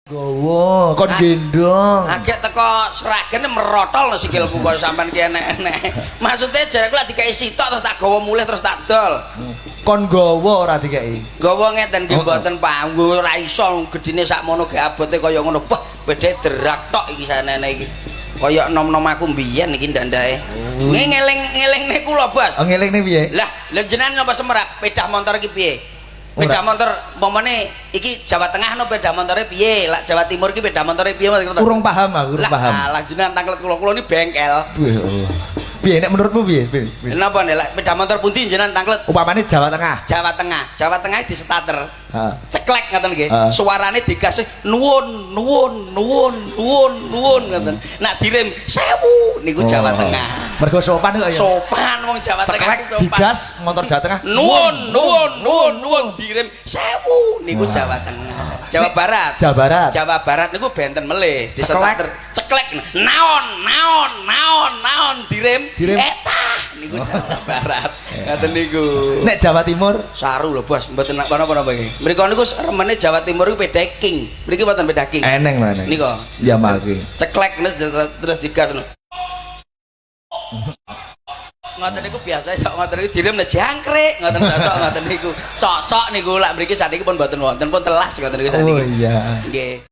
Gowo, kon gendong. Agak teko seragene merotol no sikilku kok sampean ki enek-enek. Maksudnya jarak lak dikai sitok terus tak gawa mulih terus tak dol. Kon gowo ora dikeki. Gawa ngeten nggih mboten panggung ora iso gedine sakmono ge abote kaya ngono. Wah, bedhe derak tok iki sanene iki. Kaya nom-nom aku mbiyen iki ndandae. Ngeling-ngelingne kula, Bos. Oh, ngelingne piye? Lah jenengan napa semerap pedah motor iki piye? Beda motor umpamane iki Jawa Tengah no beda motornya piye? Lah Jawa Timur iki beda motornya piye? Kurang paham aku, kurang paham. Lah jenengan tanglet kula ini bengkel. Piye nek menurutmu piye? Napa nek lek beda motor pundi jenengan tanglet? Upamane Jawa Tengah. Jawa Tengah. Jawa Tengah di starter. Heeh. Ceklek ngoten nggih. Suarane digas nuwun ngoten. Nak direm 1000 niku Jawa Tengah. Mergo sopan kok ya. Sopan wong Jawa Tengah ceklek digas motor Jawa Tengah. Nuwun direm 1000 niku Jawa Tengah. Jawa Barat. Jawa Barat. Jawa Barat niku benten melih di Ceklek. ceklek naon direm etah niku Jawa Barat. Ngoten niku. Nek Jawa Timur Saru lho Bos, mboten napa-napa iki. Mriko niku remene Jawa Timur iku beda king. Mriki mboten beda king. eneng lho eneng. Niku. Yamaha. Ceklek terus digas ngono. Ngoten niku biasa sok ngoten niku direm nek jangkrik, ngoten sok ngoten niku. Sok-sok niku lak mriki saniki pun mboten wonten pun telas ngoten niku saniki. Oh iya. Nggih.